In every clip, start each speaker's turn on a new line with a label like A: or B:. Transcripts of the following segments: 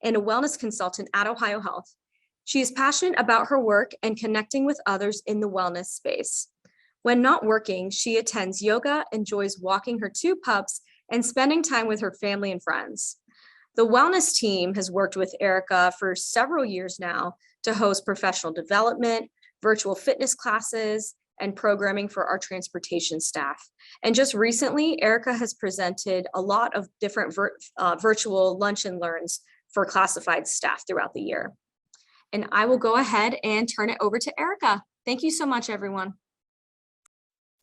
A: and a wellness consultant at Ohio Health. She is passionate about her work and connecting with others in the wellness space. When not working, she attends yoga, enjoys walking her 2 pups, and spending time with her family and friends. The wellness team has worked with Erica for several years now to host professional development, virtual fitness classes, and programming for our transportation staff. And just recently, Erica has presented a lot of different virtual lunch and learns for classified staff throughout the year. And I will go ahead and turn it over to Erica. Thank you so much, everyone.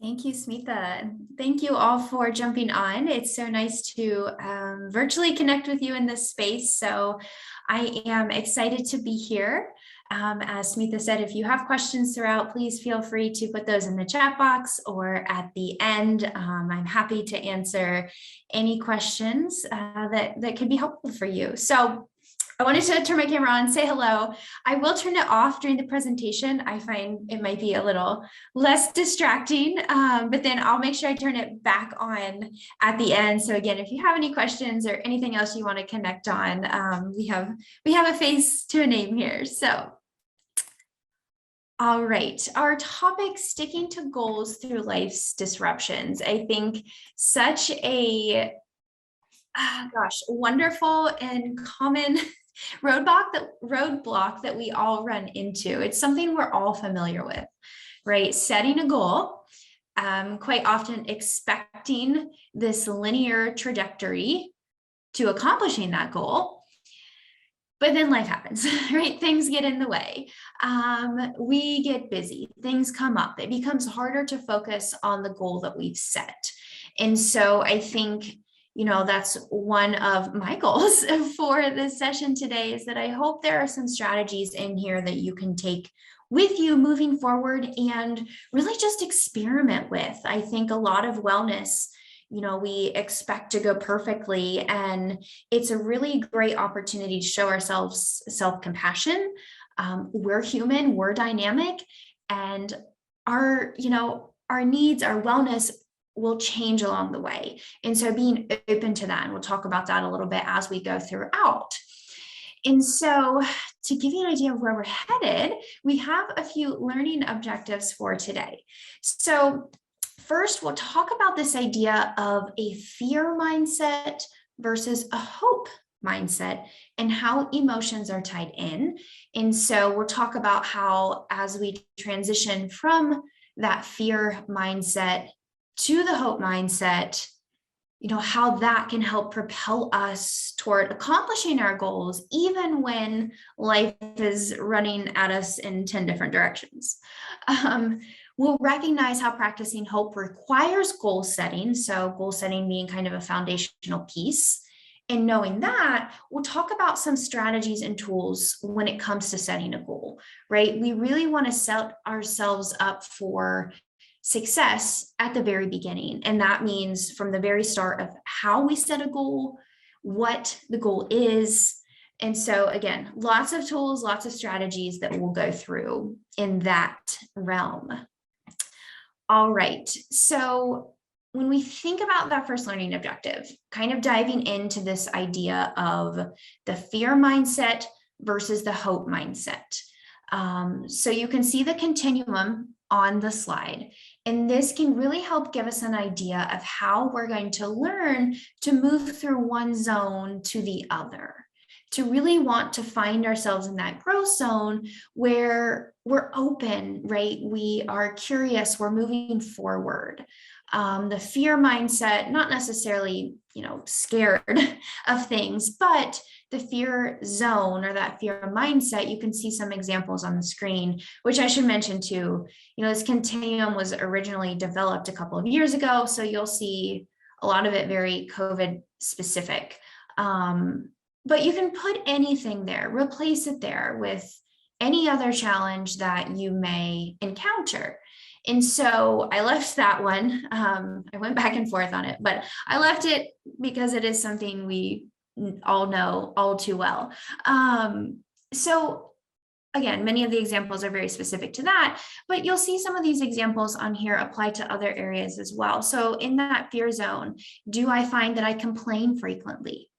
B: Thank you, Smitha. Thank you all for jumping on. It's so nice to virtually connect with you in this space. So I am excited to be here. As Smitha said, if you have questions throughout, please feel free to put those in the chat box or at the end. I'm happy to answer any questions that could be helpful for you. So I wanted to turn my camera on, say hello. I will turn it off during the presentation. I find it might be a little less distracting, but then I'll make sure I turn it back on at the end. So again, if you have any questions or anything else you want to connect on, we have a face to a name here. So, all right, our topic, sticking to goals through life's disruptions. I think such a, wonderful and common roadblock that we all run into. It's something we're all familiar with, right? Setting a goal, quite often expecting this linear trajectory to accomplishing that goal. But then life happens, right? Things get in the way. We get busy, things come up. It becomes harder to focus on the goal that we've set. And so I think, that's one of my goals for this session today, is that I hope there are some strategies in here that you can take with you moving forward and really just experiment with. I think a lot of wellness, we expect to go perfectly, and it's a really great opportunity to show ourselves self-compassion. We're human, we're dynamic, and our needs, our wellness will change along the way. And so being open to that, and we'll talk about that a little bit as we go throughout. And so to give you an idea of where we're headed, we have a few learning objectives for today. So first, we'll talk about this idea of a fear mindset versus a hope mindset and how emotions are tied in. And so we'll talk about how, as we transition from that fear mindset to the hope mindset, how that can help propel us toward accomplishing our goals, even when life is running at us in 10 different directions. We'll recognize how practicing hope requires goal setting. So goal setting being kind of a foundational piece. And knowing that, we'll talk about some strategies and tools when it comes to setting a goal, right? We really want to set ourselves up for success at the very beginning. And that means from the very start of how we set a goal, what the goal is. And so again, lots of tools, lots of strategies that we'll go through in that realm. All right, so when we think about that first learning objective, kind of diving into this idea of the fear mindset versus the hope mindset. So you can see the continuum on the slide, and this can really help give us an idea of how we're going to learn to move through one zone to the other, to really want to find ourselves in that growth zone where we're open, right? We are curious, we're moving forward. The fear mindset, not necessarily, scared of things, but the fear zone or that fear mindset, you can see some examples on the screen, which I should mention too. This continuum was originally developed a couple of years ago, so you'll see a lot of it very COVID specific. But you can put anything there, replace it there with any other challenge that you may encounter. And so I left that one. I went back and forth on it, but I left it because it is something we all know all too well. So again, many of the examples are very specific to that, but you'll see some of these examples on here apply to other areas as well. So in that fear zone, do I find that I complain frequently?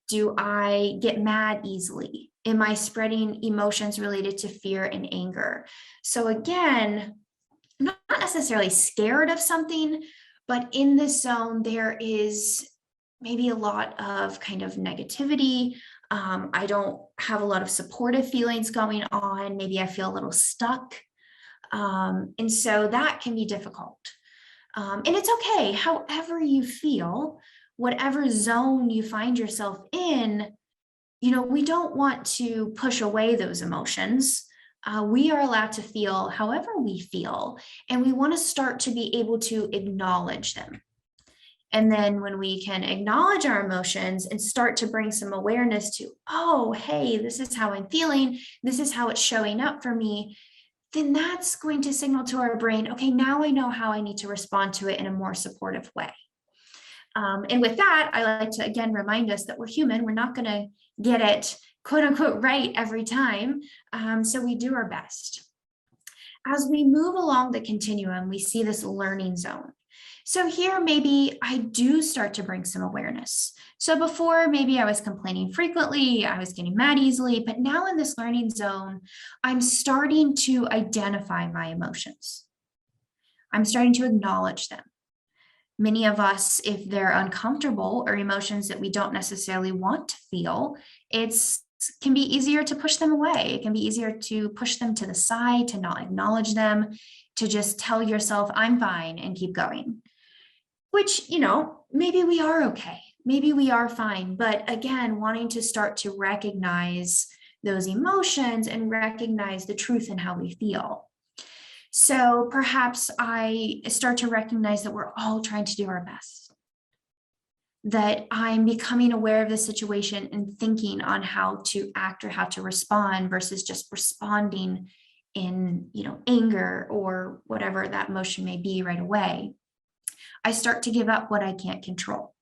B: Do I get mad easily? Am I spreading emotions related to fear and anger? So again, not necessarily scared of something, but in this zone, there is maybe a lot of kind of negativity. I don't have a lot of supportive feelings going on. Maybe I feel a little stuck. And so that can be difficult. And it's okay, however you feel, whatever zone you find yourself in, we don't want to push away those emotions. We are allowed to feel however we feel, and we want to start to be able to acknowledge them. And then when we can acknowledge our emotions and start to bring some awareness to, oh, hey, this is how I'm feeling, this is how it's showing up for me, then that's going to signal to our brain, okay, now I know how I need to respond to it in a more supportive way. And with that, I like to again remind us that we're human. We're not going to get it quote unquote right every time. So we do our best. As we move along the continuum, we see this learning zone. So here, maybe I do start to bring some awareness. So before, maybe I was complaining frequently, I was getting mad easily, but now in this learning zone, I'm starting to identify my emotions. I'm starting to acknowledge them. Many of us, if they're uncomfortable or emotions that we don't necessarily want to feel, it can be easier to push them away. It can be easier to push them to the side, to not acknowledge them, to just tell yourself, I'm fine, and keep going. Which, maybe we are okay. Maybe we are fine. But again, wanting to start to recognize those emotions and recognize the truth in how we feel. So perhaps I start to recognize that we're all trying to do our best, that I'm becoming aware of the situation and thinking on how to act or how to respond versus just responding in, anger or whatever that emotion may be right away. I start to give up what I can't control.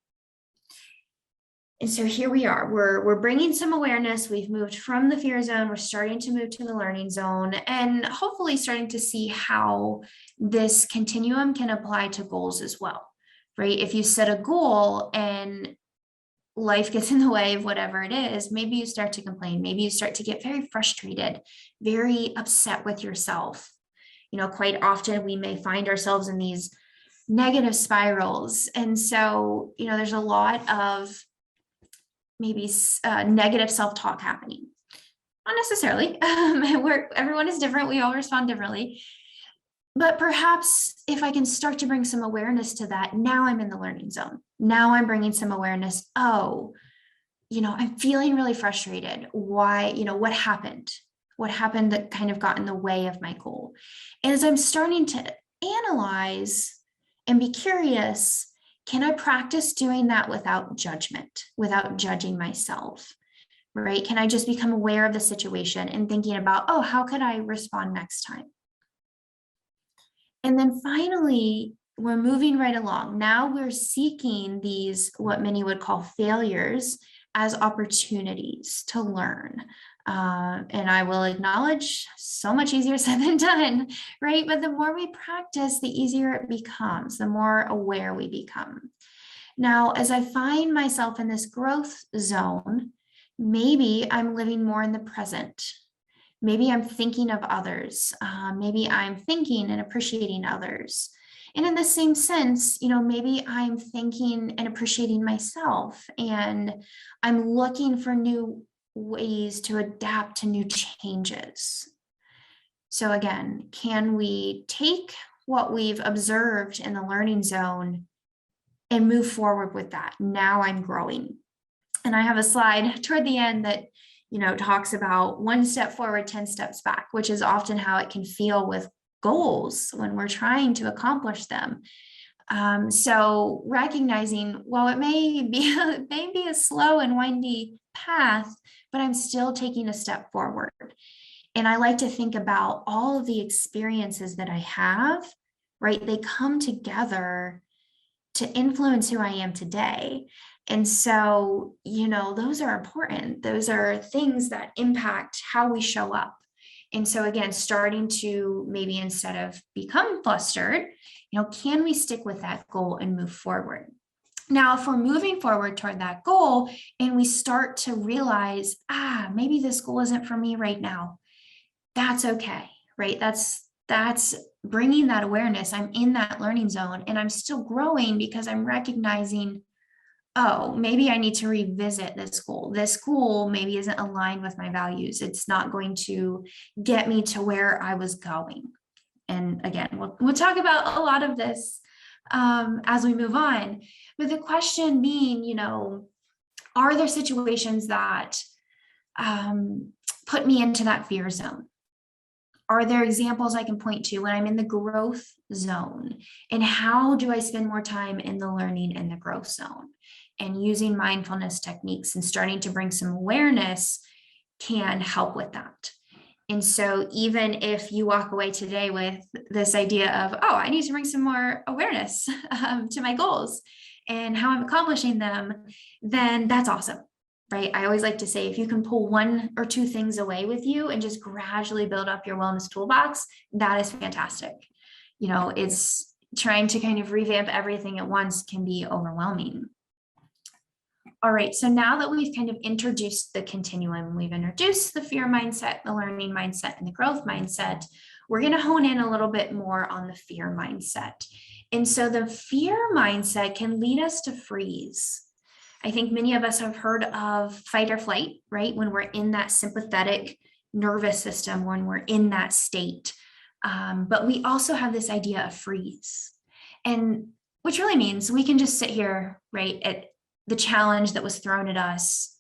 B: And so here we are, we're bringing some awareness. We've moved from the fear zone. We're starting to move to the learning zone, and hopefully starting to see how this continuum can apply to goals as well, right? If you set a goal and life gets in the way of whatever it is, maybe you start to complain. Maybe you start to get very frustrated, very upset with yourself. Quite often we may find ourselves in these negative spirals. And so, there's a lot of maybe negative self-talk happening. Not necessarily, everyone is different. We all respond differently. But perhaps if I can start to bring some awareness to that, now I'm in the learning zone. Now I'm bringing some awareness. Oh, I'm feeling really frustrated. Why, what happened? What happened that kind of got in the way of my goal? And as I'm starting to analyze and be curious, can I practice doing that without judgment, without judging myself, right? Can I just become aware of the situation and thinking about, oh, how could I respond next time? And then finally, we're moving right along. Now we're seeking these, what many would call failures, as opportunities to learn. And I will acknowledge, so much easier said than done, right? But the more we practice, the easier it becomes, the more aware we become. Now, as I find myself in this growth zone, maybe I'm living more in the present. Maybe I'm thinking of others. Maybe I'm thinking and appreciating others. And in the same sense, maybe I'm thinking and appreciating myself, and I'm looking for new ways to adapt to new changes. So again, can we take what we've observed in the learning zone and move forward with that? Now I'm growing. And I have a slide toward the end that talks about 1 step forward, 10 steps back, which is often how it can feel with goals when we're trying to accomplish them. So recognizing, while it may be a slow and windy path, but I'm still taking a step forward. And I like to think about all of the experiences that I have, right? They come together to influence who I am today. And so, those are important. Those are things that impact how we show up. And so again, starting to maybe, instead of become flustered, can we stick with that goal and move forward? Now, if we're moving forward toward that goal and we start to realize, maybe this goal isn't for me right now, that's okay, right? That's bringing that awareness. I'm in that learning zone and I'm still growing because I'm recognizing, oh, maybe I need to revisit this goal. This goal maybe isn't aligned with my values. It's not going to get me to where I was going. And again, we'll talk about a lot of this as we move on. But the question being, are there situations that put me into that fear zone? Are there examples I can point to when I'm in the growth zone? And how do I spend more time in the learning and the growth zone? And using mindfulness techniques and starting to bring some awareness can help with that. And so even if you walk away today with this idea of, I need to bring some more awareness to my goals and how I'm accomplishing them, then that's awesome, right? I always like to say, if you can pull one or two things away with you and just gradually build up your wellness toolbox, that is fantastic. It's trying to kind of revamp everything at once can be overwhelming. All right, so now that we've kind of introduced the continuum, we've introduced the fear mindset, the learning mindset, and the growth mindset, we're going to hone in a little bit more on the fear mindset. And so the fear mindset can lead us to freeze. I think many of us have heard of fight or flight, right? When we're in that sympathetic nervous system, when we're in that state. But we also have this idea of freeze, and which really means we can just sit here, right, at the challenge that was thrown at us.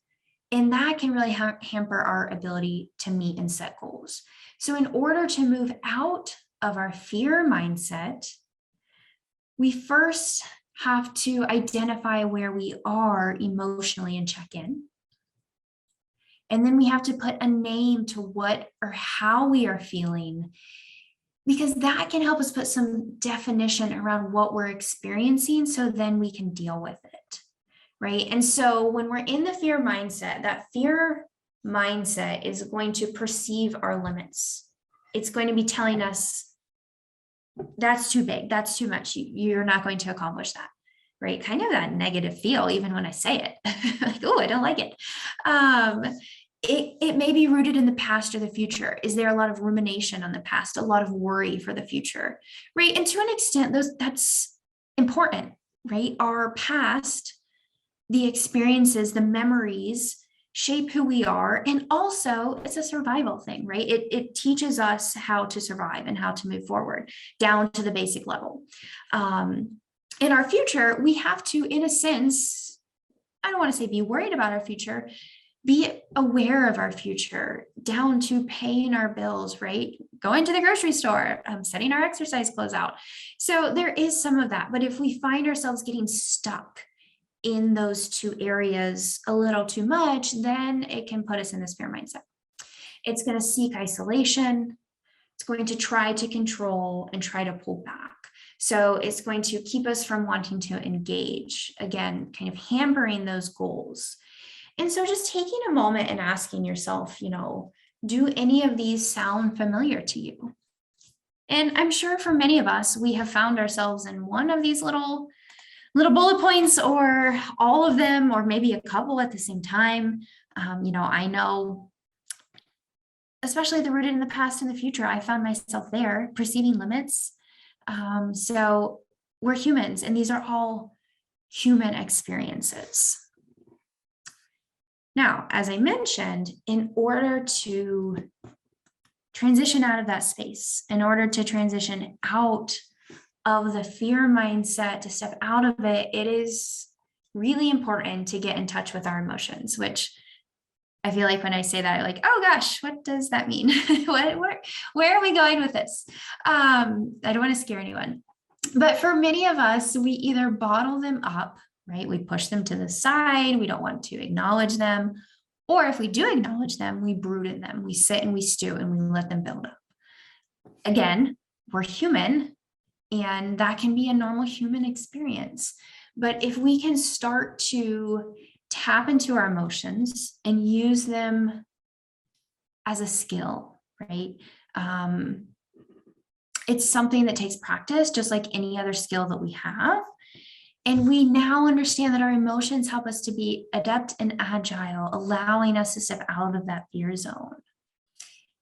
B: And that can really hamper our ability to meet and set goals. So in order to move out of our fear mindset, we first have to identify where we are emotionally and check in. And then we have to put a name to what or how we are feeling, because that can help us put some definition around what we're experiencing, so then we can deal with it. Right. And so when we're in the fear mindset, that fear mindset is going to perceive our limits. It's going to be telling us that's too big, that's too much. You're not going to accomplish that. Right. Kind of that negative feel, even when I say it, like, oh, I don't like it. It may be rooted in the past or the future. Is there a lot of rumination on the past, a lot of worry for the future? Right. And to an extent, that's important. Right. Our past, the experiences, the memories shape who we are. And also it's a survival thing, right? It teaches us how to survive and how to move forward down to the basic level. In our future, we have to, in a sense, I don't want to say be worried about our future, be aware of our future, down to paying our bills, right? Going to the grocery store, setting our exercise clothes out. So there is some of that. But if we find ourselves getting stuck in those two areas a little too much, then it can put us in this fear mindset. It's going to seek isolation. It's going to try to control and try to pull back. So it's going to keep us from wanting to engage, again, kind of hampering those goals. And so just taking a moment and asking yourself, do any of these sound familiar to you? And I'm sure for many of us, we have found ourselves in one of these little bullet points, or all of them, or maybe a couple at the same time. I know, especially the rooted in the past and the future, I found myself there, perceiving limits. So we're humans, and these are all human experiences. Now, as I mentioned, in order to transition out of that space, in order to transition out of the fear mindset, to step out of it, it is really important to get in touch with our emotions, which I feel like when I say that, I'm like, oh gosh, what does that mean? Where are we going with this? I don't want to scare anyone. But for many of us, we either bottle them up, right? We push them to the side. We don't want to acknowledge them. Or if we do acknowledge them, we brood in them. We sit and we stew and we let them build up. Again, we're human, and that can be a normal human experience. But if we can start to tap into our emotions and use them as a skill, right? It's something that takes practice, just like any other skill that we have. And we now understand that our emotions help us to be adept and agile, allowing us to step out of that fear zone.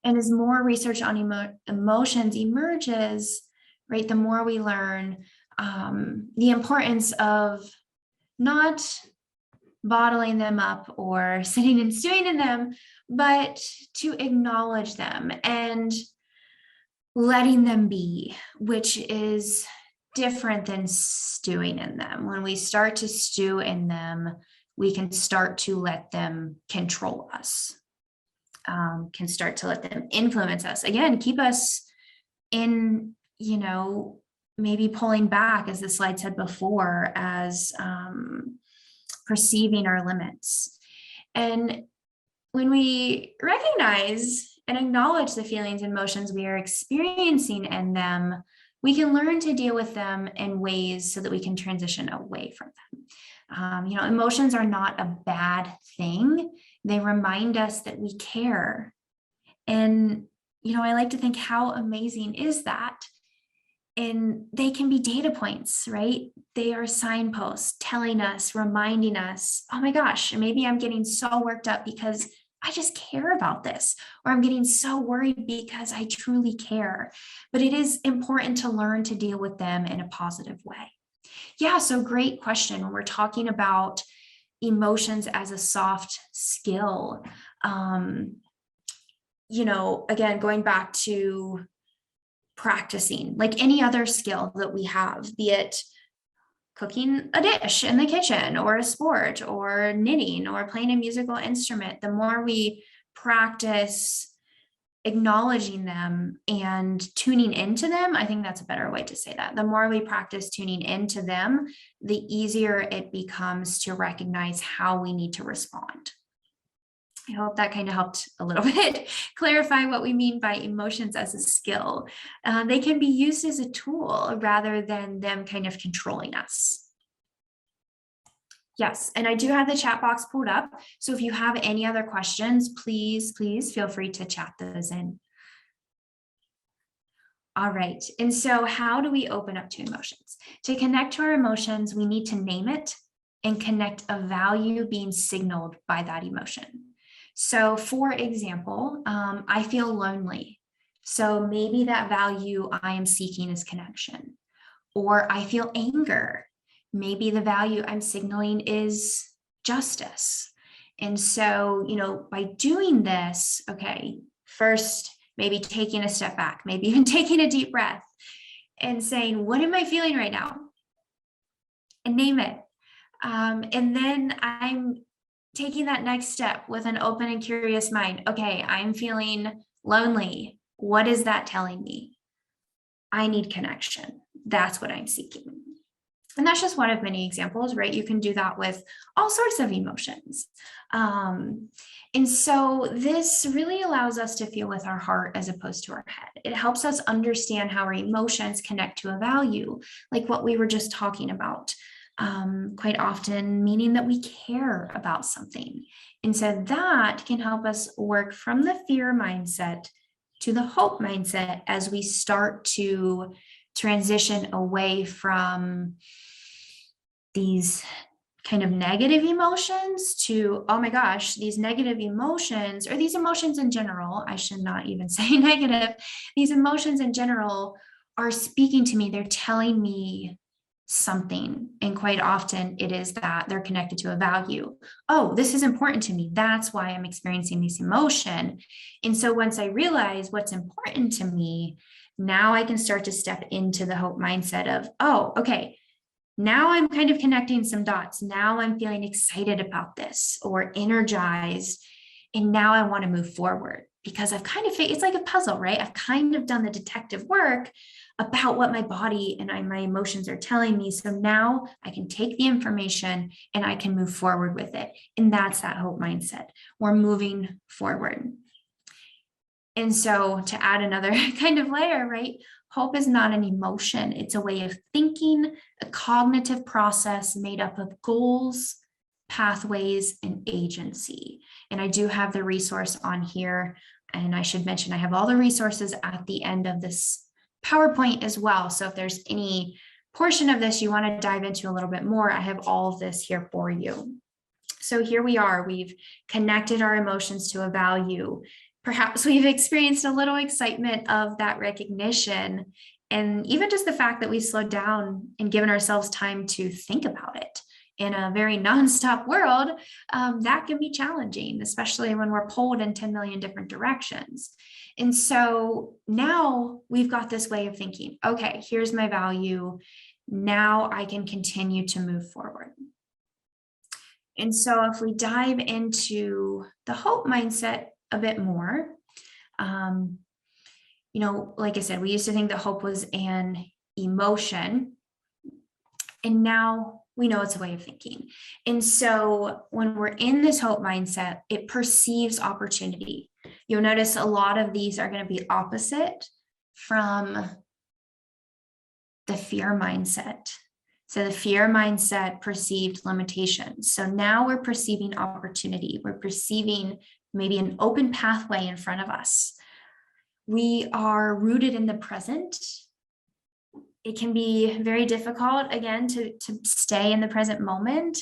B: And as more research on emotions emerges, right, the more we learn the importance of not bottling them up or sitting and stewing in them, but to acknowledge them and letting them be, which is different than stewing in them. When we start to stew in them, we can start to let them control us, can start to let them influence us. Again, keep us in, maybe pulling back, as the slide said before, as perceiving our limits. And when we recognize and acknowledge the feelings and emotions we are experiencing in them, we can learn to deal with them in ways so that we can transition away from them. Emotions are not a bad thing. They remind us that we care. And, I like to think, how amazing is that? And they can be data points, right? They are signposts telling us, reminding us, oh my gosh, maybe I'm getting so worked up because I just care about this, or I'm getting so worried because I truly care. But it is important to learn to deal with them in a positive way. Yeah, so great question. When we're talking about emotions as a soft skill, again, going back to practicing, like any other skill that we have, be it cooking a dish in the kitchen or a sport or knitting or playing a musical instrument, the more we practice acknowledging them and tuning into them, I think that's a better way to say that. The more we practice tuning into them, the easier it becomes to recognize how we need to respond. I hope that kind of helped a little bit clarify what we mean by emotions as a skill. They can be used as a tool rather than them kind of controlling us. Yes, and I do have the chat box pulled up. So if you have any other questions, please feel free to chat those in. All right, and so how do we open up to emotions? To connect to our emotions, we need to name it and connect a value being signaled by that emotion. So for example, I feel lonely. So maybe that value I am seeking is connection. Or I feel anger. Maybe the value I'm signaling is justice. And so, by doing this, okay, first, maybe taking a step back, maybe even taking a deep breath and saying, what am I feeling right now? And name it. And then I'm taking that next step with an open and curious mind. Okay, I'm feeling lonely. What is that telling me? I need connection. That's what I'm seeking. And that's just one of many examples, right? You can do that with all sorts of emotions. And so this really allows us to feel with our heart as opposed to our head. It helps us understand how our emotions connect to a value, like what we were just talking about. Quite often meaning that we care about something. And so that can help us work from the fear mindset to the hope mindset as we start to transition away from these kind of negative emotions to, oh my gosh, these negative emotions, or these emotions in general, I should not even say negative, these emotions in general are speaking to me. They're telling me something. And quite often it is that they're connected to a value. Oh, this is important to me. That's why I'm experiencing this emotion. And so once I realize what's important to me, now I can start to step into the hope mindset of, oh, okay, now I'm kind of connecting some dots. Now I'm feeling excited about this or energized. And now I want to move forward because I've kind of, it's like a puzzle, right? I've kind of done the detective work about what my body and my emotions are telling me. So now I can take the information and I can move forward with it. And that's that hope mindset. We're moving forward. And so to add another kind of layer, right? Hope is not an emotion. It's a way of thinking, a cognitive process made up of goals, pathways, and agency. And I do have the resource on here. And I should mention, I have all the resources at the end of this PowerPoint as well. So if there's any portion of this you want to dive into a little bit more, I have all of this here for you. So here we are, we've connected our emotions to a value. Perhaps we've experienced a little excitement of that recognition, and even just the fact that we slowed down and given ourselves time to think about it. In a very nonstop world, that can be challenging, especially when we're pulled in 10 million different directions. And so now we've got this way of thinking, okay, here's my value. Now I can continue to move forward. And so if we dive into the hope mindset a bit more, like I said, we used to think that hope was an emotion, and now we know it's a way of thinking. And so when we're in this hope mindset, it perceives opportunity. You'll notice a lot of these are going to be opposite from the fear mindset. So the fear mindset perceived limitations. So now we're perceiving opportunity. We're perceiving maybe an open pathway in front of us. We are rooted in the present. It can be very difficult, again, to stay in the present moment,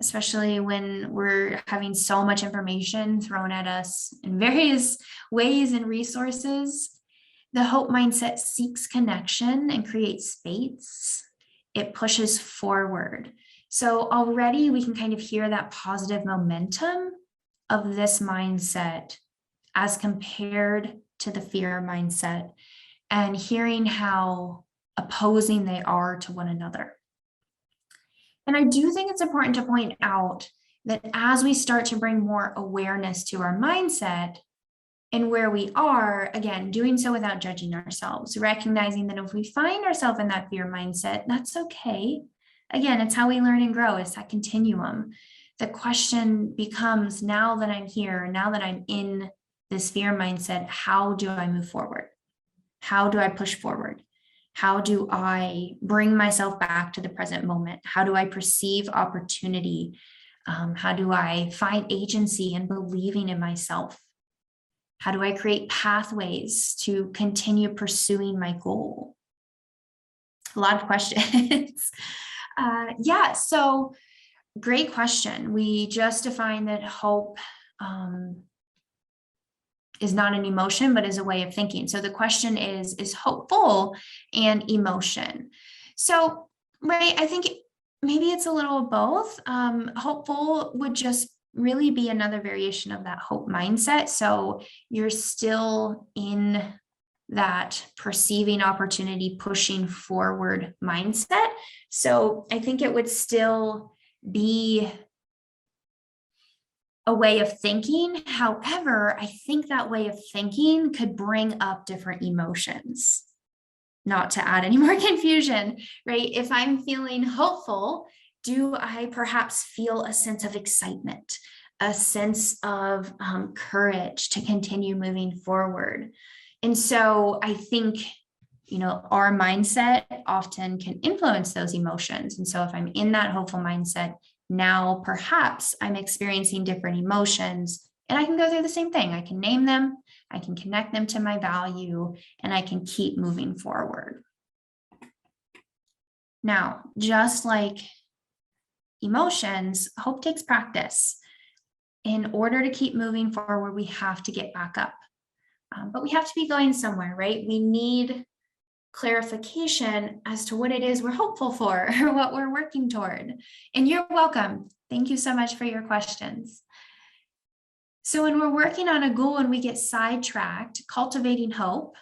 B: especially when we're having so much information thrown at us in various ways and resources. The hope mindset seeks connection and creates space. It pushes forward. So already we can kind of hear that positive momentum of this mindset as compared to the fear mindset, and hearing how opposing they are to one another. And I do think it's important to point out that as we start to bring more awareness to our mindset and where we are, again, doing so without judging ourselves, recognizing that if we find ourselves in that fear mindset, that's okay. Again, it's how we learn and grow. It's that continuum. The question becomes, now that I'm here, now that I'm in this fear mindset, how do I move forward? How do I push forward? How do I bring myself back to the present moment? How do I perceive opportunity? How do I find agency and believing in myself? How do I create pathways to continue pursuing my goal? A lot of questions. So great question. We just defined that hope is not an emotion, but is a way of thinking. So the question is hopeful an emotion? So, right, I think maybe it's a little of both. Hopeful would just really be another variation of that hope mindset. So you're still in that perceiving opportunity, pushing forward mindset. So I think it would still be a way of thinking. However, I think that way of thinking could bring up different emotions. Not to add any more confusion, right? If I'm feeling hopeful, do I perhaps feel a sense of excitement, a sense of courage to continue moving forward? And so I think, our mindset often can influence those emotions. And so if I'm in that hopeful mindset, now perhaps I'm experiencing different emotions, and I can go through the same thing. I can name them, I can connect them to my value, and I can keep moving forward. Now, just like emotions, hope takes practice. In order to keep moving forward, we have to get back up. But we have to be going somewhere, right? We need clarification as to what it is we're hopeful for or what we're working toward. And you're welcome. Thank you so much for your questions. So when we're working on a goal and we get sidetracked, cultivating hope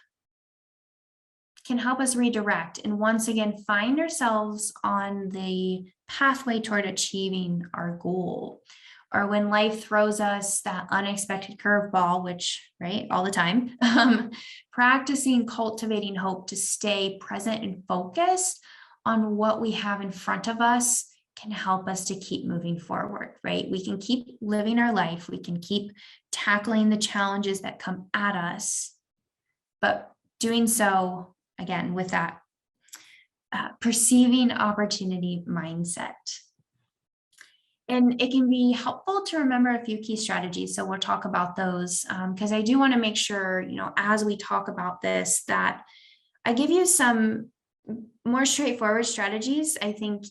B: can help us redirect and once again find ourselves on the pathway toward achieving our goal. Or when life throws us that unexpected curveball, which, right, all the time, practicing cultivating hope to stay present and focused on what we have in front of us can help us to keep moving forward, right? We can keep living our life. We can keep tackling the challenges that come at us, but doing so, again, with that perceiving opportunity mindset. And it can be helpful to remember a few key strategies. So we'll talk about those because I do want to make sure, as we talk about this, that I give you some more straightforward strategies. I think,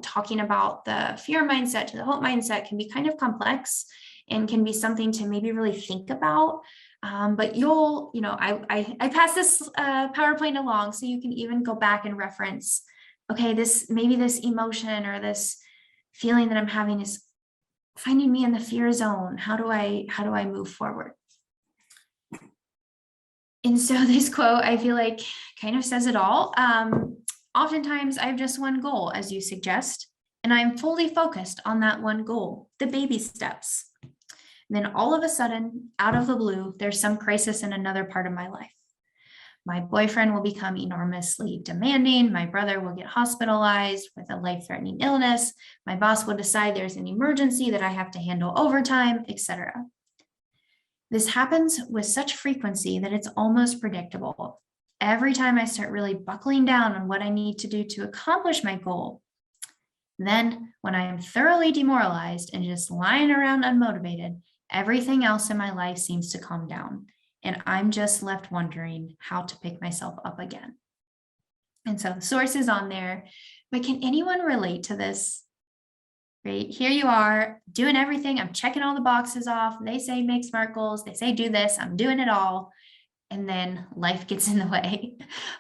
B: talking about the fear mindset to the hope mindset can be kind of complex and can be something to maybe really think about. But I pass this PowerPoint along so you can even go back and reference, okay, this emotion or this feeling that I'm having is finding me in the fear zone. How do I move forward? And so this quote, I feel like, kind of says it all. Oftentimes I have just one goal, as you suggest, and I'm fully focused on that one goal, the baby steps. And then all of a sudden, out of the blue, there's some crisis in another part of my life. My boyfriend will become enormously demanding. My brother will get hospitalized with a life-threatening illness. My boss will decide there's an emergency that I have to handle overtime, etc. This happens with such frequency that it's almost predictable. Every time I start really buckling down on what I need to do to accomplish my goal, then when I am thoroughly demoralized and just lying around unmotivated, everything else in my life seems to calm down, and I'm just left wondering how to pick myself up again. And so the source is on there, but can anyone relate to this? Right, here you are doing everything. I'm checking all the boxes off. They say make SMART goals. They say do this. I'm doing it all. And then life gets in the way.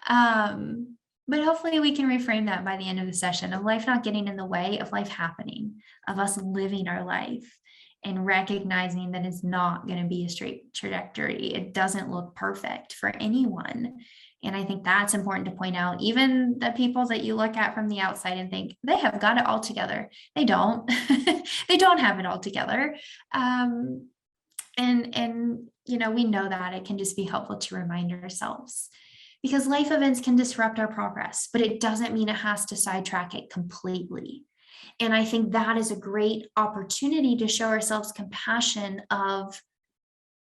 B: But hopefully we can reframe that by the end of the session, of life not getting in the way of life happening, of us living our life and recognizing that it's not going to be a straight trajectory. It doesn't look perfect for anyone. And I think that's important to point out. Even the people that you look at from the outside and think they have got it all together, they don't. They don't have it all together. We know that. It can just be helpful to remind ourselves, because life events can disrupt our progress, but it doesn't mean it has to sidetrack it completely. And I think that is a great opportunity to show ourselves compassion of,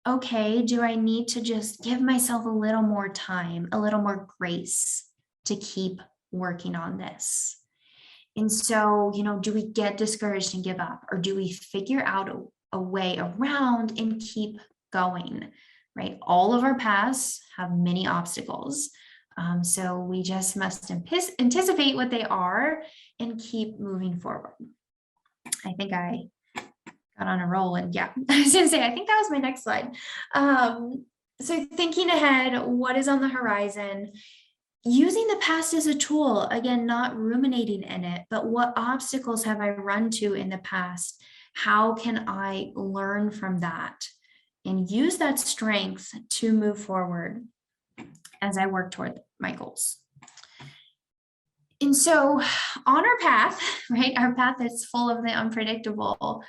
B: okay, do I need to just give myself a little more time, a little more grace to keep working on this? And so, do we get discouraged and give up, or do we figure out a way around and keep going, right? All of our paths have many obstacles. So we just must anticipate what they are and keep moving forward. I think I got on a roll, and yeah, I was gonna say, I think that was my next slide. So thinking ahead, what is on the horizon? Using the past as a tool, again, not ruminating in it, but what obstacles have I run to in the past? How can I learn from that and use that strength to move forward as I work toward my goals? And so on our path, right, our path that's full of the unpredictable,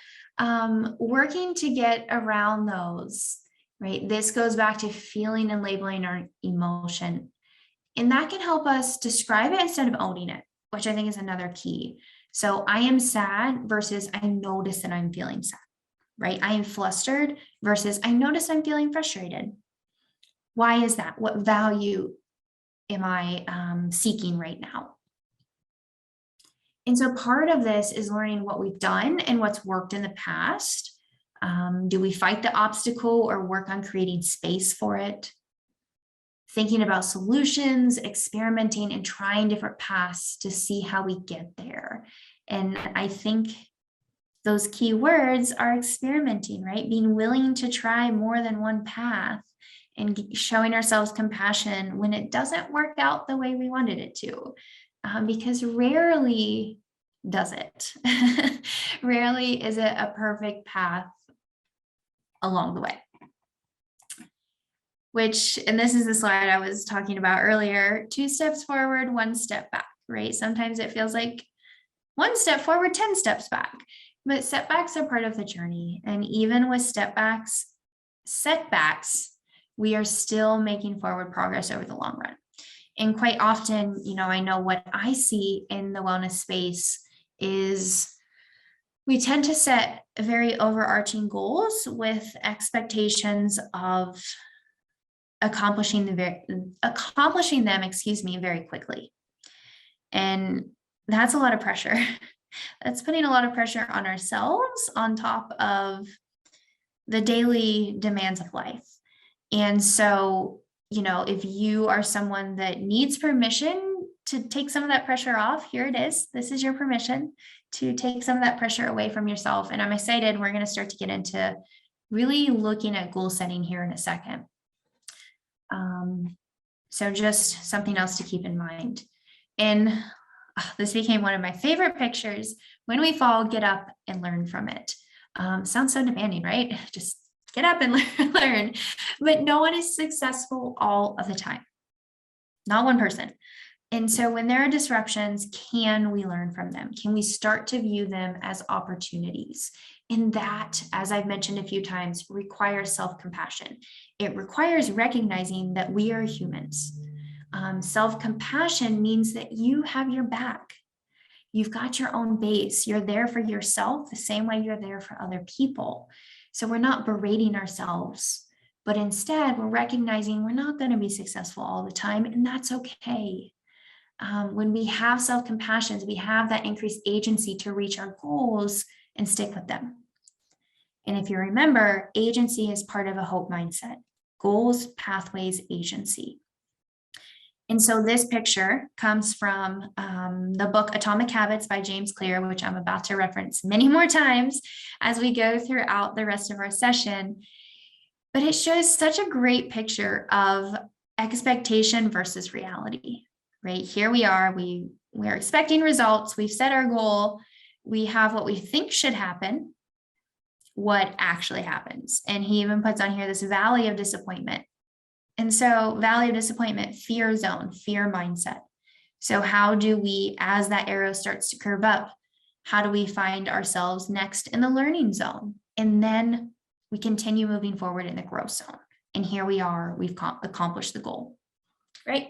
B: working to get around those, right? This goes back to feeling and labeling our emotion. And that can help us describe it instead of owning it, which I think is another key. So I am sad versus I notice that I'm feeling sad, right? I am flustered versus I notice I'm feeling frustrated. Why is that? What value am I seeking right now? And so part of this is learning what we've done and what's worked in the past. Do we fight the obstacle or work on creating space for it? Thinking about solutions, experimenting, and trying different paths to see how we get there. And I think those key words are experimenting, right? Being willing to try more than one path and showing ourselves compassion when it doesn't work out the way we wanted it to. Because rarely does it. Rarely is it a perfect path along the way. And this is the slide I was talking about earlier, 2 steps forward, 1 step back, right? Sometimes it feels like 1 step forward, 10 steps back, but setbacks are part of the journey. And even with setbacks, we are still making forward progress over the long run. And quite often, I know what I see in the wellness space is we tend to set very overarching goals with expectations of accomplishing them, very quickly. And that's a lot of pressure. That's putting a lot of pressure on ourselves on top of the daily demands of life. And so, if you are someone that needs permission to take some of that pressure off, here it is. This is your permission to take some of that pressure away from yourself. And I'm excited. We're going to start to get into really looking at goal setting here in a second. So just something else to keep in mind. And this became one of my favorite pictures. When we fall, get up and learn from it. Sounds so demanding, right? Just get up and learn. But no one is successful all of the time. Not one person. And so when there are disruptions, can we learn from them? Can we start to view them as opportunities? And that, as I've mentioned a few times, requires self-compassion. It requires recognizing that we are humans. Self-compassion means that you have your back. You've got your own base. You're there for yourself the same way you're there for other people. So we're not berating ourselves, but instead we're recognizing we're not going to be successful all the time, and that's okay. When we have self-compassion, we have that increased agency to reach our goals and stick with them. And if you remember, agency is part of a hope mindset. Goals, pathways, agency. And so this picture comes from the book Atomic Habits by James Clear, which I'm about to reference many more times as we go throughout the rest of our session. But it shows such a great picture of expectation versus reality. Right here we are, we're expecting results, we've set our goal, we have what we think should happen, what actually happens. And he even puts on here this valley of disappointment. And so valley of disappointment, fear zone, fear mindset. So how do we, as that arrow starts to curve up, how do we find ourselves next in the learning zone? And then we continue moving forward in the growth zone. And here we are, we've accomplished the goal, right?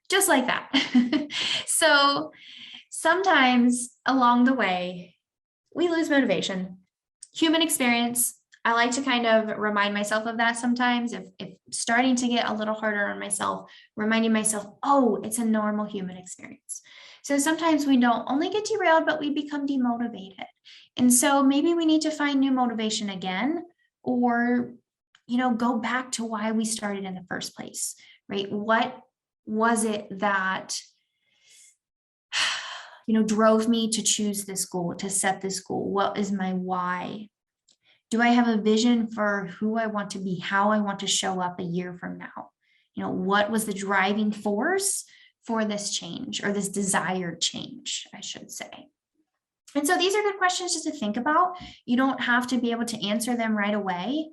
B: Just like that. So sometimes along the way, we lose motivation. Human experience. I like to kind of remind myself of that sometimes. If starting to get a little harder on myself, reminding myself, oh, it's a normal human experience. So sometimes we don't only get derailed, but we become demotivated. And so maybe we need to find new motivation again, or, go back to why we started in the first place, right? What was it that, drove me to choose this goal, to set this goal? What is my why? Do I have a vision for who I want to be, how I want to show up a year from now? What was the driving force for this change, or this desired change, I should say? And so these are good questions just to think about. You don't have to be able to answer them right away.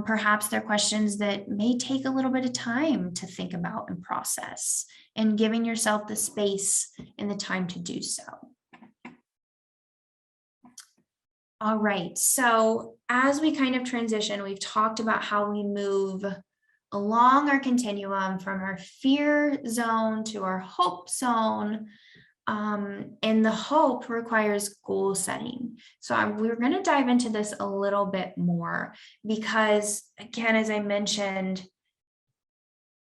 B: Perhaps they're questions that may take a little bit of time to think about and process, and giving yourself the space and the time to do so. All right, so as we kind of transition, we've talked about how we move along our continuum from our fear zone to our hope zone. And the hope requires goal setting. So we're going to dive into this a little bit more because, again, as I mentioned,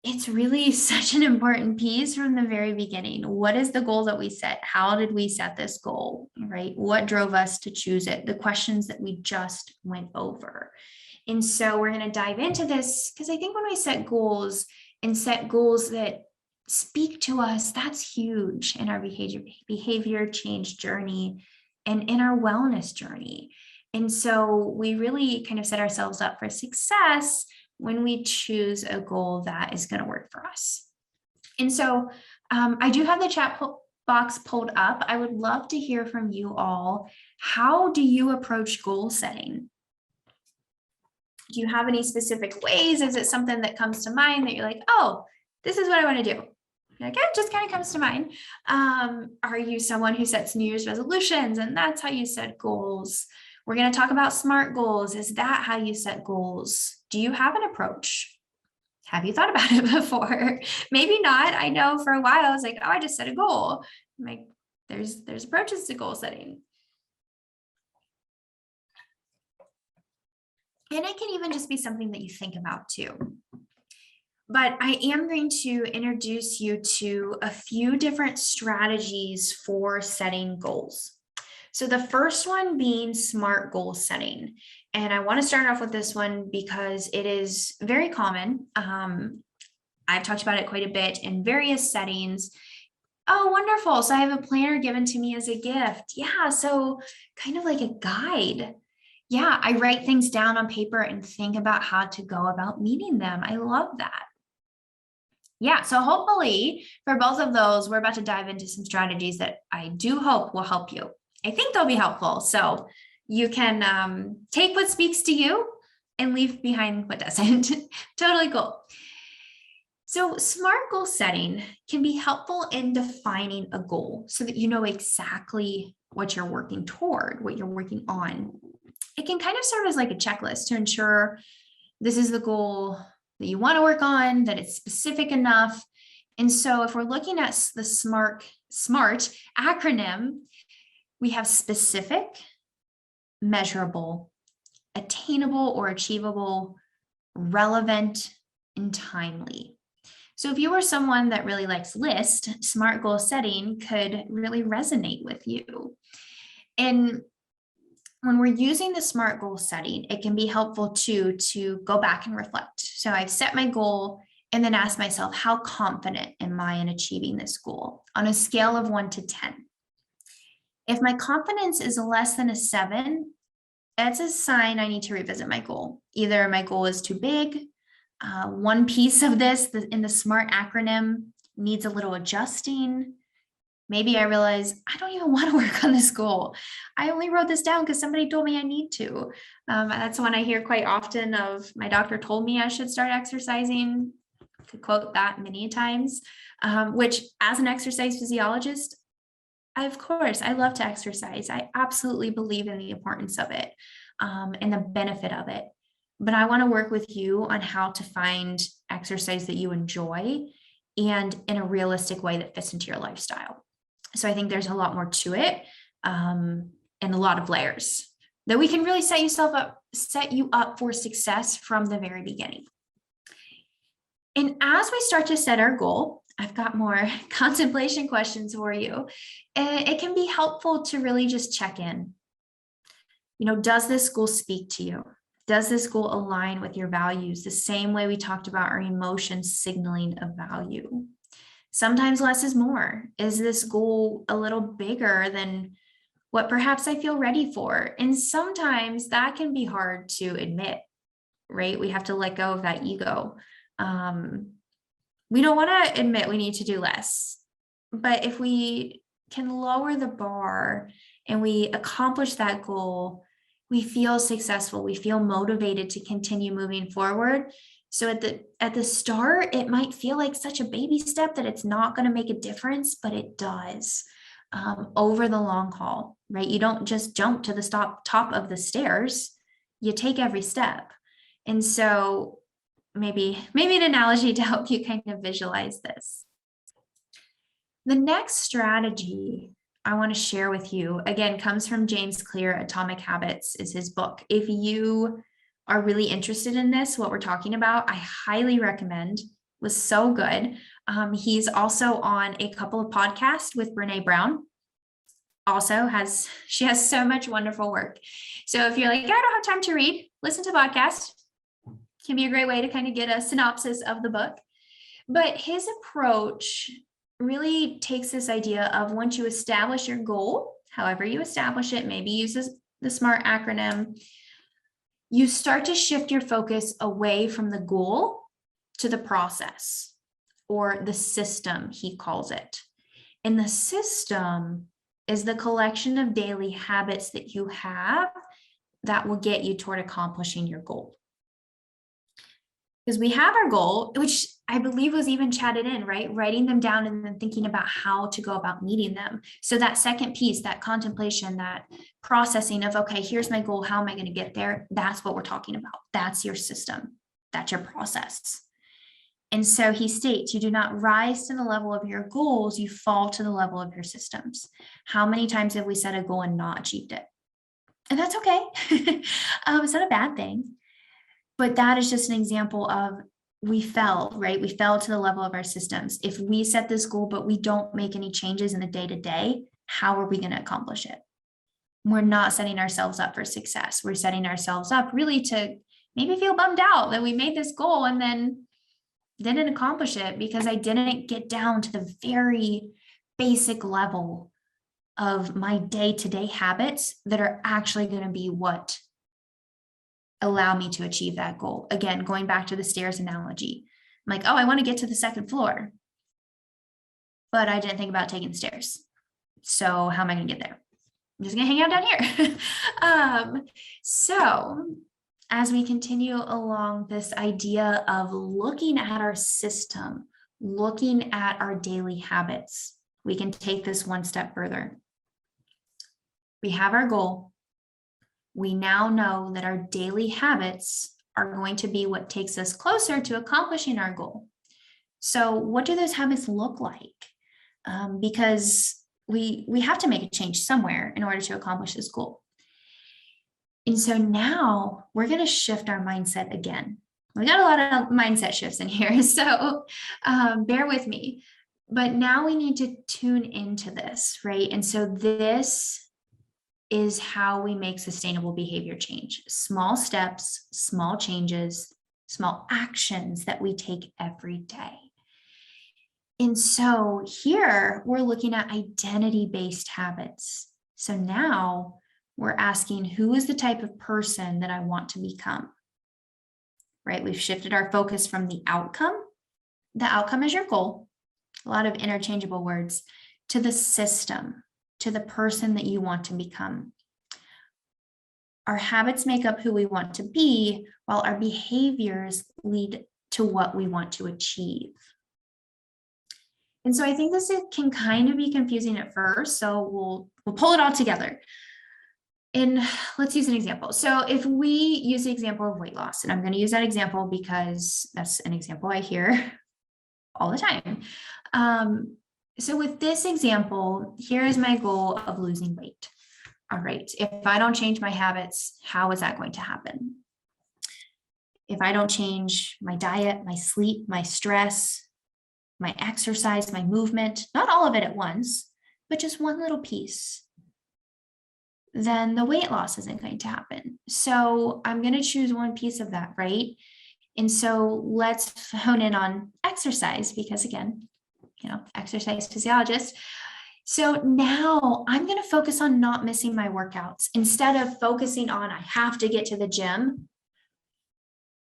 B: it's really such an important piece from the very beginning. What is the goal that we set? How did we set this goal, right? What drove us to choose it? The questions that we just went over. And so we're going to dive into this because I think when we set goals that speak to us, that's huge in our behavior change journey and in our wellness journey. And so we really kind of set ourselves up for success when we choose a goal that is going to work for us. And so I do have the chat box pulled up. I would love to hear from you all. How do you approach goal setting? Do you have any specific ways? Is it something that comes to mind that you're like, oh, this is what I want to do? Like, it just kind of comes to mind. Are you someone who sets New Year's resolutions and that's how you set goals? We're going to talk about SMART goals. Is that how you set goals? Do you have an approach? Have you thought about it before? Maybe not. I know for a while I was like, oh, I just set a goal. I'm like, there's approaches to goal setting. And it can even just be something that you think about too. But I am going to introduce you to a few different strategies for setting goals. So the first one being SMART goal setting. And I want to start off with this one because it is very common. I've talked about it quite a bit in various settings. Oh, wonderful. So I have a planner given to me as a gift. Yeah. So kind of like a guide. Yeah. I write things down on paper and think about how to go about meeting them. I love that. Yeah. So hopefully for both of those, we're about to dive into some strategies that I do hope will help you. I think they'll be helpful. So you can take what speaks to you and leave behind what doesn't. Totally cool. So SMART goal setting can be helpful in defining a goal so that you know exactly what you're working toward, what you're working on. It can kind of serve as like a checklist to ensure this is the goal that you want to work on, that it's specific enough. And so if we're looking at the SMART acronym, we have specific, measurable, attainable or achievable, relevant, and timely. So if you are someone that really likes lists, SMART goal setting could really resonate with you. And when we're using the SMART goal setting, it can be helpful too to go back and reflect. So I've set my goal and then ask myself, how confident am I in achieving this goal on a scale of 1 to 10? If my confidence is less than a 7, that's a sign I need to revisit my goal. Either my goal is too big, one piece of this in the SMART acronym needs a little adjusting. Maybe I realize I don't even want to work on this goal. I only wrote this down because somebody told me I need to. That's one I hear quite often of my doctor told me I should start exercising. I could quote that many times, which as an exercise physiologist, of course, I love to exercise. I absolutely believe in the importance of it and the benefit of it. But I want to work with you on how to find exercise that you enjoy and in a realistic way that fits into your lifestyle. So I think there's a lot more to it and a lot of layers that we can really set you up for success from the very beginning. And as we start to set our goal, I've got more contemplation questions for you. And it can be helpful to really just check in. Does this goal speak to you? Does this goal align with your values the same way we talked about our emotions signaling a value? Sometimes less is more. Is this goal a little bigger than what perhaps I feel ready for? And sometimes that can be hard to admit, right? We have to let go of that ego. We don't want to admit we need to do less. But if we can lower the bar and we accomplish that goal, we feel successful. We feel motivated to continue moving forward. So at the start, it might feel like such a baby step that it's not going to make a difference, but it does over the long haul, right? You don't just jump to the top of the stairs. You take every step. And so maybe an analogy to help you kind of visualize this. The next strategy I want to share with you, again, comes from James Clear. Atomic Habits is his book. If you are really interested in this, what we're talking about, I highly recommend. It was so good. He's also on a couple of podcasts with Brene Brown. She has so much wonderful work. So if you're like, I don't have time to read, listen to podcasts. Can be a great way to kind of get a synopsis of the book. But his approach really takes this idea of once you establish your goal, however you establish it, maybe uses the SMART acronym, you start to shift your focus away from the goal to the process or the system, he calls it. And the system is the collection of daily habits that you have that will get you toward accomplishing your goal. Because we have our goal, which I believe was even chatted in, right? Writing them down and then thinking about how to go about meeting them. So that second piece, that contemplation, that processing of, okay, here's my goal. How am I going to get there? That's what we're talking about. That's your system. That's your process. And so he states, you do not rise to the level of your goals, you fall to the level of your systems. How many times have we set a goal and not achieved it? And that's okay. It's not a bad thing. But that is just an example of we fell, right? We fell to the level of our systems. If we set this goal, but we don't make any changes in the day-to-day, how are we going to accomplish it? We're not setting ourselves up for success. We're setting ourselves up really to maybe feel bummed out that we made this goal and then didn't accomplish it because I didn't get down to the very basic level of my day-to-day habits that are actually going to be what allow me to achieve that goal. Again, going back to the stairs analogy, I'm like, oh, I want to get to the second floor, but I didn't think about taking the stairs. So how am I going to get there? I'm just going to hang out down here. So as we continue along this idea of looking at our system, looking at our daily habits, we can take this one step further. We have our goal. We now know that our daily habits are going to be what takes us closer to accomplishing our goal. So what do those habits look like? Because we have to make a change somewhere in order to accomplish this goal. And so now we're going to shift our mindset again. We got a lot of mindset shifts in here, so bear with me. But now we need to tune into this, right? And so this is how we make sustainable behavior change. Small steps, small changes, small actions that we take every day. And so here we're looking at identity-based habits. So now we're asking, who is the type of person that I want to become? Right? We've shifted our focus from the outcome. The outcome is your goal, a lot of interchangeable words, to the system, to the person that you want to become. Our habits make up who we want to be, while our behaviors lead to what we want to achieve. And so I think this can kind of be confusing at first, so we'll pull it all together. And let's use an example. So if we use the example of weight loss, and I'm going to use that example because that's an example I hear all the time. So with this example, here is my goal of losing weight. All right, if I don't change my habits, how is that going to happen? If I don't change my diet, my sleep, my stress, my exercise, my movement, not all of it at once, but just one little piece, then the weight loss isn't going to happen. So I'm going to choose one piece of that, right? And so let's hone in on exercise because again, exercise physiologist. So now I'm going to focus on not missing my workouts instead of focusing on I have to get to the gym,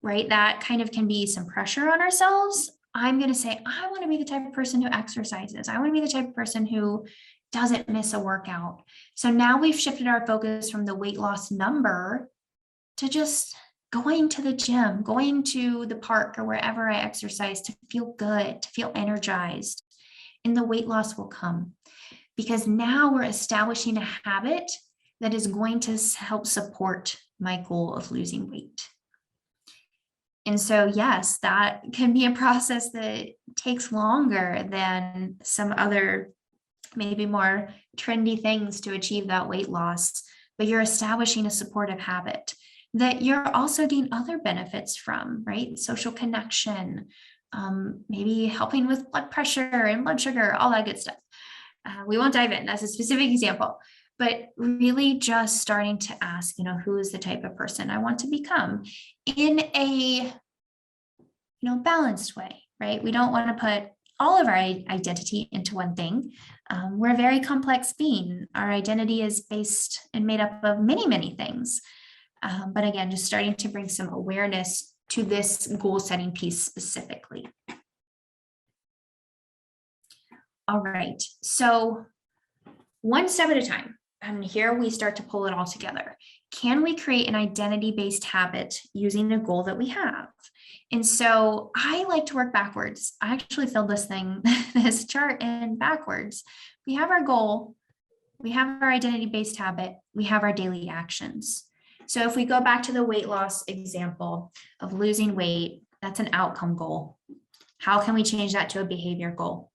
B: right? That kind of can be some pressure on ourselves. I'm going to say, I want to be the type of person who exercises. I want to be the type of person who doesn't miss a workout. So now we've shifted our focus from the weight loss number to just going to the gym, going to the park or wherever I exercise to feel good, to feel energized. And the weight loss will come because now we're establishing a habit that is going to help support my goal of losing weight. And so, yes, that can be a process that takes longer than some other, maybe more trendy things to achieve that weight loss, but you're establishing a supportive habit that you're also getting other benefits from, right? Social connection, maybe helping with blood pressure and blood sugar, all that good stuff. We won't dive in. That's a specific example, but really just starting to ask, who is the type of person I want to become in a, balanced way, right? We don't want to put all of our identity into one thing. We're a very complex being. Our identity is based and made up of many, many things. But again, just starting to bring some awareness to this goal setting piece specifically. All right, so one step at a time. And here we start to pull it all together. Can we create an identity-based habit using the goal that we have? And so I like to work backwards. I actually filled this chart in backwards. We have our goal, we have our identity-based habit, we have our daily actions. So if we go back to the weight loss example of losing weight, that's an outcome goal. How can we change that to a behavior goal?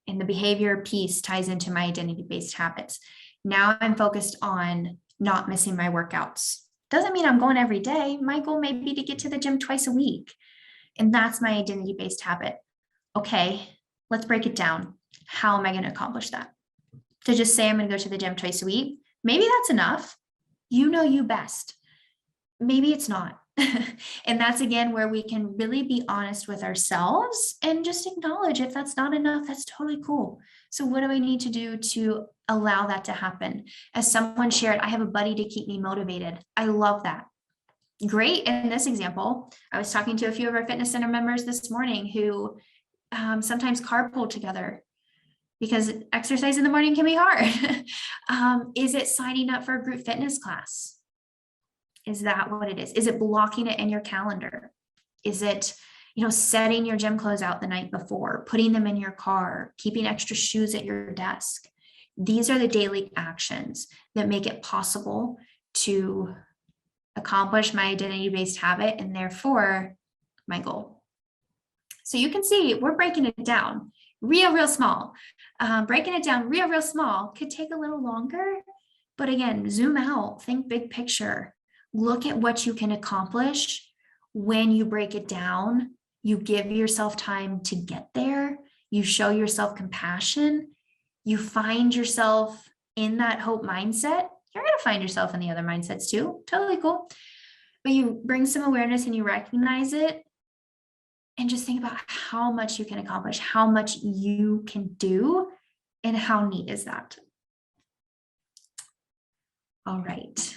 B: And the behavior piece ties into my identity-based habits. Now I'm focused on not missing my workouts. Doesn't mean I'm going every day. My goal may be to get to the gym twice a week. And that's my identity-based habit. Okay, let's break it down. How am I going to accomplish that? To just say I'm going to go to the gym twice a week, maybe that's enough. You know you best. Maybe it's not. And that's again where we can really be honest with ourselves and just acknowledge if that's not enough, that's totally cool. So what do I need to do to allow that to happen? As someone shared, I have a buddy to keep me motivated. I love that. Great. In this example, I was talking to a few of our fitness center members this morning who sometimes carpool together because exercise in the morning can be hard. Is it signing up for a group fitness class? Is that what it is? Is it blocking it in your calendar? Is it, setting your gym clothes out the night before, putting them in your car, keeping extra shoes at your desk? These are the daily actions that make it possible to accomplish my identity-based habit and therefore my goal. So you can see we're breaking it down real small. Breaking it down real small could take a little longer, but again, zoom out, think big picture, look at what you can accomplish when you break it down. You give yourself time to get there. You show yourself compassion. You find yourself in that hope mindset. You're going to find yourself in the other mindsets too. Totally cool. But you bring some awareness and you recognize it and just think about how much you can accomplish, how much you can do, and how neat is that? All right.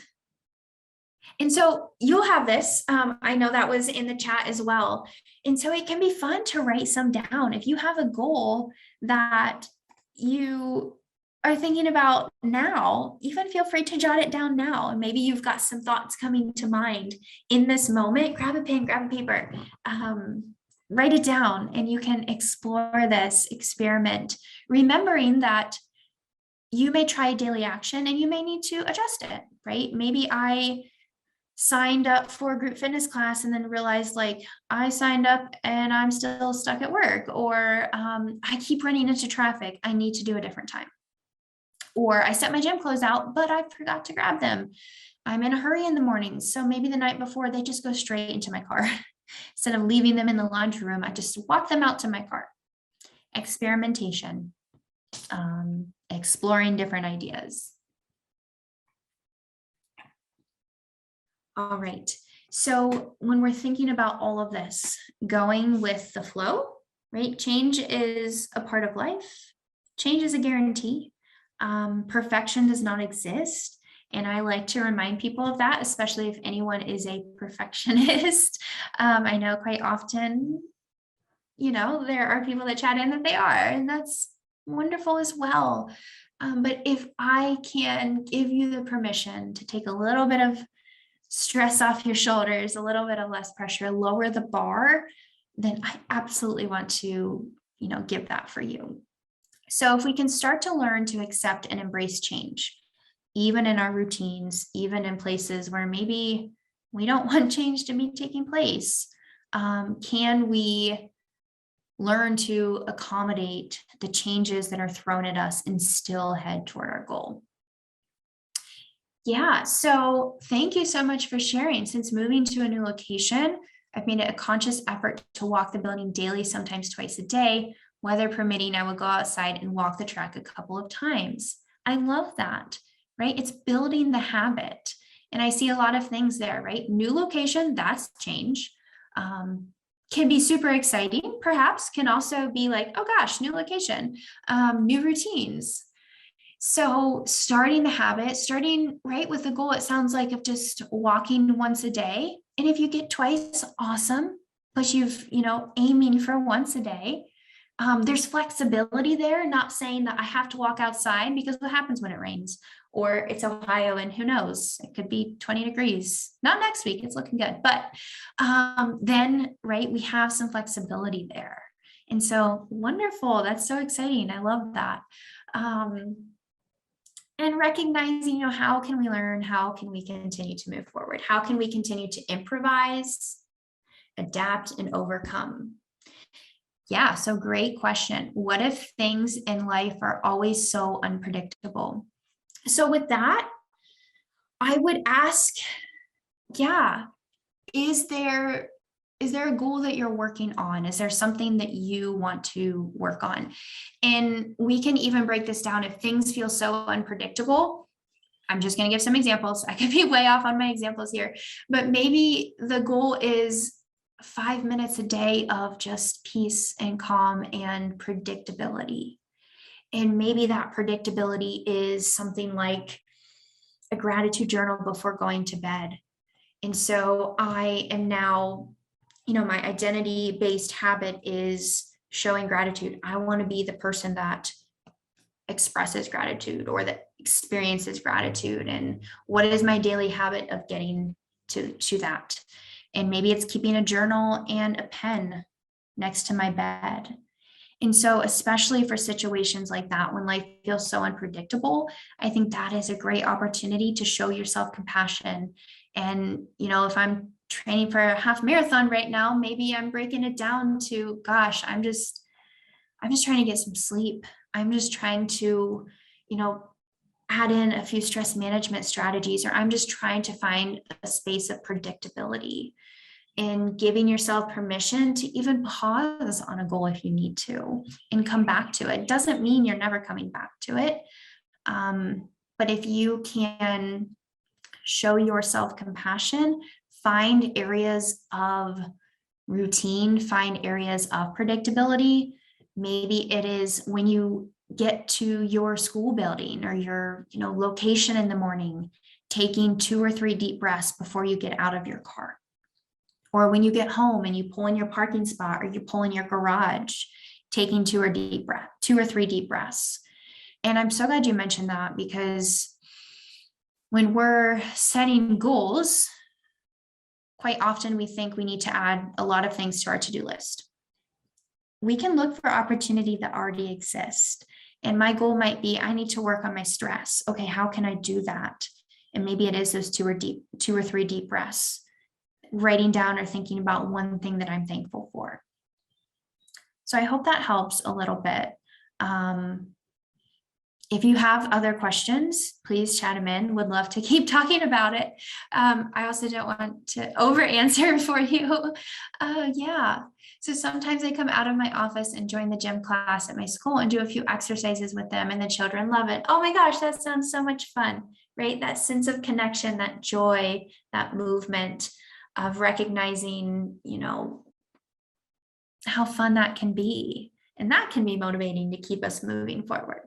B: And so you'll have this. I know that was in the chat as well. And so it can be fun to write some down. If you have a goal that you are thinking about now, even feel free to jot it down now. And maybe you've got some thoughts coming to mind in this moment. Grab a pen, grab a paper, write it down, and you can explore this, experiment, remembering that you may try a daily action and you may need to adjust it, right? Maybe I signed up for a group fitness class and then realized I signed up and I'm still stuck at work, or I keep running into traffic. I need to do a different time. Or I set my gym clothes out, but I forgot to grab them. I'm in a hurry in the morning. So maybe the night before they just go straight into my car. Instead of leaving them in the laundry room, I just walk them out to my car. Experimentation, exploring different ideas. All right. So when we're thinking about all of this, going with the flow, right? Change is a part of life. Change is a guarantee. Perfection does not exist. And I like to remind people of that, especially if anyone is a perfectionist. I know quite often, there are people that chat in that they are, and that's wonderful as well. But if I can give you the permission to take a little bit of stress off your shoulders, a little bit of less pressure, lower the bar, then I absolutely want to, give that for you. So if we can start to learn to accept and embrace change, even in our routines, even in places where maybe we don't want change to be taking place, can we learn to accommodate the changes that are thrown at us and still head toward our goal? Yeah, so thank you so much for sharing. Since moving to a new location, I've made it a conscious effort to walk the building daily, sometimes twice a day. Weather permitting, I will go outside and walk the track a couple of times. I love that, right? It's building the habit. And I see a lot of things there, right? New location, that's change. Can be super exciting, perhaps, can also be oh gosh, new location, new routines. So starting the habit, starting right with the goal, it sounds like, of just walking once a day. And if you get twice, awesome, but you've, aiming for once a day. There's flexibility there, not saying that I have to walk outside, because what happens when it rains, or it's Ohio and who knows, it could be 20 degrees, not next week, it's looking good, but then, right, we have some flexibility there. And so wonderful, that's so exciting. I love that. And recognizing, how can we learn? How can we continue to move forward? How can we continue to improvise, adapt, and overcome? Yeah, so great question. What if things in life are always so unpredictable? So with that, I would ask, is there a goal that you're working on? Is there something that you want to work on? And we can even break this down. If things feel so unpredictable, I'm just going to give some examples. I could be way off on my examples here, but maybe the goal is 5 minutes a day of just peace and calm and predictability. And maybe that predictability is something like a gratitude journal before going to bed. And so I am now, my identity-based habit is showing gratitude. I want to be the person that expresses gratitude or that experiences gratitude. And what is my daily habit of getting to that? And maybe it's keeping a journal and a pen next to my bed. And so, especially for situations like that, when life feels so unpredictable, I think that is a great opportunity to show yourself compassion. And, if I'm training for a half marathon right now, maybe I'm breaking it down to, gosh, I'm just trying to get some sleep. I'm just trying to, add in a few stress management strategies, or I'm just trying to find a space of predictability. And giving yourself permission to even pause on a goal if you need to and come back to it. Doesn't mean you're never coming back to it. But if you can show yourself compassion, find areas of routine, find areas of predictability. Maybe it is when you get to your school building or your location in the morning, taking 2 or 3 deep breaths before you get out of your car. Or when you get home and you pull in your parking spot or you pull in your garage, taking 2 or 3 deep breaths. And I'm so glad you mentioned that, because when we're setting goals, quite often we think we need to add a lot of things to our to-do list. We can look for opportunity that already exists. And my goal might be, I need to work on my stress. Okay, how can I do that? And maybe it is those 2 or 3 deep breaths, writing down or thinking about one thing that I'm thankful for. So I hope that helps a little bit. If you have other questions, please chat them in. Would love to keep talking about it. I also don't want to over answer for you. Yeah. So sometimes I come out of my office and join the gym class at my school and do a few exercises with them, and the children love it. Oh my gosh, that sounds so much fun, right? That sense of connection, that joy, that movement of recognizing, how fun that can be. And that can be motivating to keep us moving forward.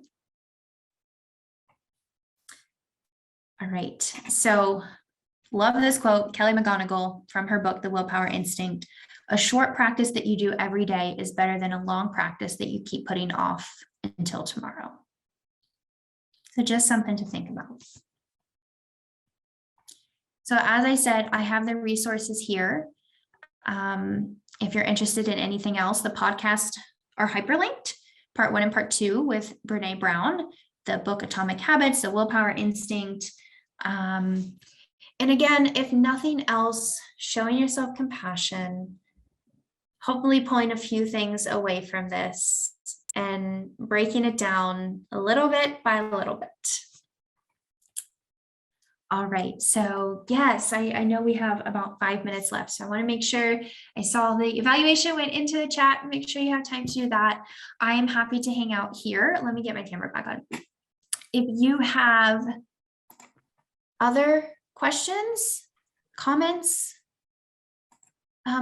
B: All right. So love this quote, Kelly McGonigal, from her book, The Willpower Instinct. A short practice that you do every day is better than a long practice that you keep putting off until tomorrow. So just something to think about. So as I said, I have the resources here. If you're interested in anything else, the podcasts are hyperlinked, part 1 and part 2 with Brene Brown, the book Atomic Habits, the Willpower Instinct. And again, if nothing else, showing yourself compassion, hopefully pulling a few things away from this and breaking it down a little bit by a little bit. All right, so yes, I know we have about 5 minutes left, so I want to make sure I saw the evaluation went into the chat. Make sure you have time to do that. I am happy to hang out here. Let me get my camera back on. If you have other questions, comments,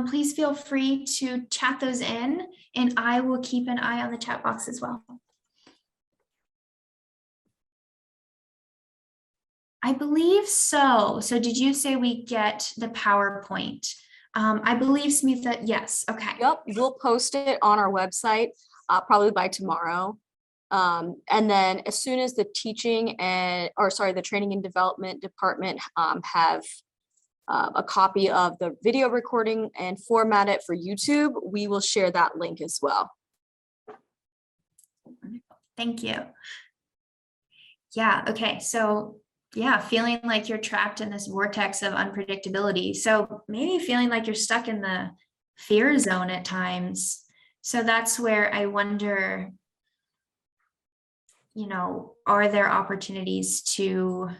B: please feel free to chat those in, and I will keep an eye on the chat box as well. I believe so. So did you say we get the PowerPoint? I believe, Smitha, yes. Okay.
A: Yep, we'll post it on our website probably by tomorrow. And then as soon as the the training and development department have a copy of the video recording and format it for YouTube, we will share that link as well.
B: Thank you. Yeah, okay. So yeah, feeling like you're trapped in this vortex of unpredictability. So maybe feeling like you're stuck in the fear zone at times. So that's where I wonder, are there opportunities to